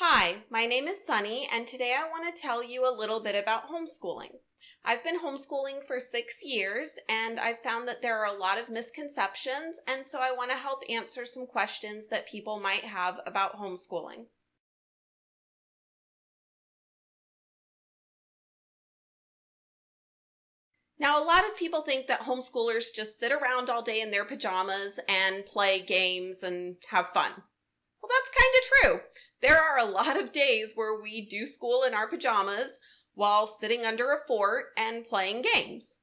Hi, my name is Sunny, and today I want to tell you a little bit about homeschooling. I've been homeschooling for 6 years, and I've found that there are a lot of misconceptions, and so I want to help answer some questions that people might have about homeschooling. Now, a lot of people think that homeschoolers just sit around all day in their pajamas and play games and have fun. Well, that's kind of true. There are a lot of days where we do school in our pajamas while sitting under a fort and playing games.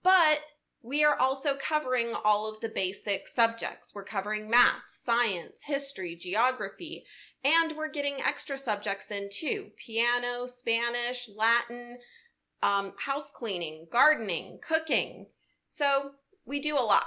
But we are also covering all of the basic subjects. We're covering math, science, history, geography, and we're getting extra subjects in too. Piano, Spanish, Latin, house cleaning, gardening, cooking. So we do a lot.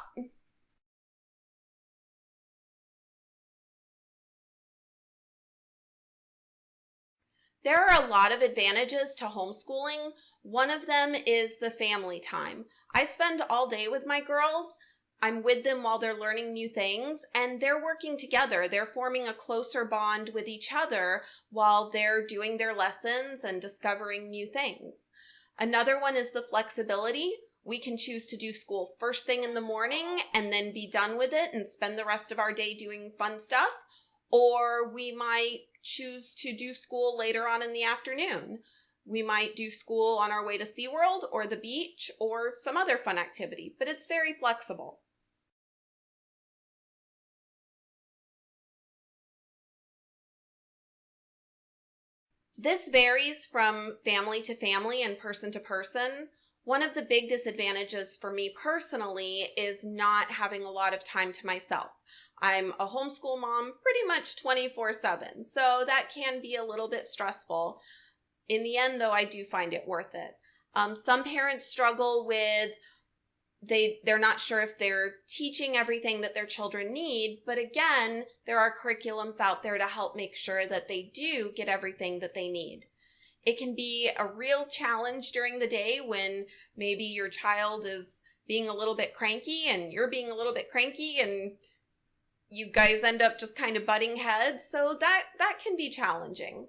There are a lot of advantages to homeschooling. One of them is the family time. I spend all day with my girls. I'm with them while they're learning new things, and they're working together. They're forming a closer bond with each other while they're doing their lessons and discovering new things. Another one is the flexibility. We can choose to do school first thing in the morning and then be done with it and spend the rest of our day doing fun stuff. Or we might choose to do school later on in the afternoon. We might do school on our way to SeaWorld or the beach or some other fun activity, but it's very flexible. This varies from family to family and person to person. One of the big disadvantages for me personally is not having a lot of time to myself. I'm a homeschool mom pretty much 24/7, so that can be a little bit stressful. In the end, though, I do find it worth it. Some parents struggle with they're not sure if they're teaching everything that their children need, but again, there are curriculums out there to help make sure that they do get everything that they need. It can be a real challenge during the day when maybe your child is being a little bit cranky and you're being a little bit cranky and you guys end up just kind of butting heads. So that can be challenging.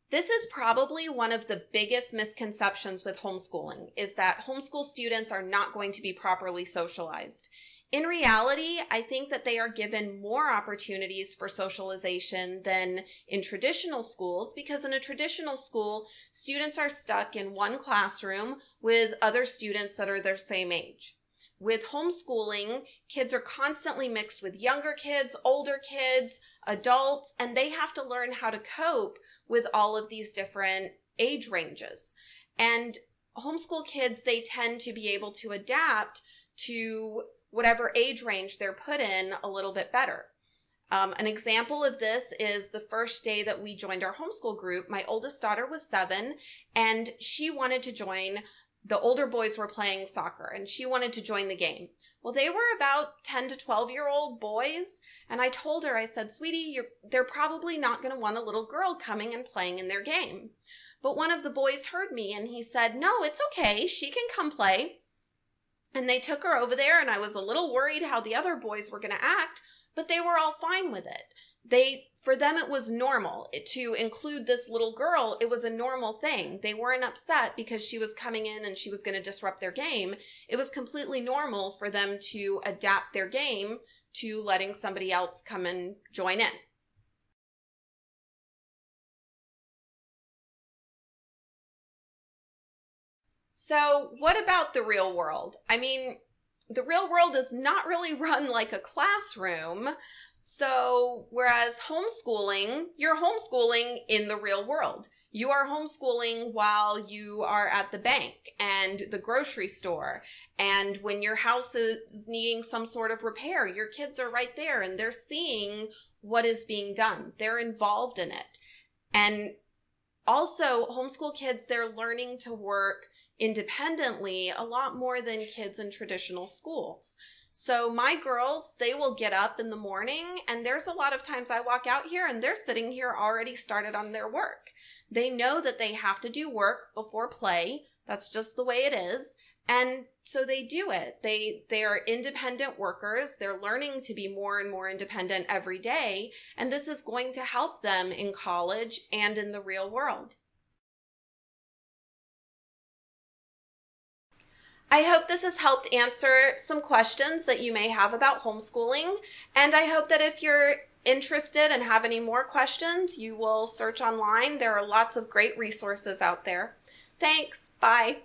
This is probably one of the biggest misconceptions with homeschooling, is that homeschool students are not going to be properly socialized. In reality, I think that they are given more opportunities for socialization than in traditional schools, because in a traditional school, students are stuck in one classroom with other students that are their same age. With homeschooling, kids are constantly mixed with younger kids, older kids, adults, and they have to learn how to cope with all of these different age ranges. And homeschool kids, they tend to be able to adapt to whatever age range they're put in a little bit better. An example of this is the first day that we joined our homeschool group. My oldest daughter was 7, and she wanted to join. The older boys were playing soccer, and she wanted to join the game. Well, they were about 10 to 12-year-old boys, and I told her, I said, sweetie, they're probably not going to want a little girl coming and playing in their game. But one of the boys heard me, and he said, no, it's okay, she can come play. And they took her over there, and I was a little worried how the other boys were going to act, but they were all fine with it. For them, it was normal to include this little girl. It was a normal thing. They weren't upset because she was coming in and she was going to disrupt their game. It was completely normal for them to adapt their game to letting somebody else come and join in. So what about the real world? I mean, the real world is not really run like a classroom. So whereas homeschooling, you're homeschooling in the real world. You are homeschooling while you are at the bank and the grocery store. And when your house is needing some sort of repair, your kids are right there and they're seeing what is being done. They're involved in it. And also, homeschool kids, they're learning to work independently a lot more than kids in traditional schools. So my girls, they will get up in the morning, and there's a lot of times I walk out here and they're sitting here already started on their work. They know that they have to do work before play. That's just the way it is. And so they do it. They are independent workers. They're learning to be more and more independent every day, and this is going to help them in college and in the real world. I hope this has helped answer some questions that you may have about homeschooling, and I hope that if you're interested and have any more questions, you will search online. There are lots of great resources out there. Thanks. Bye.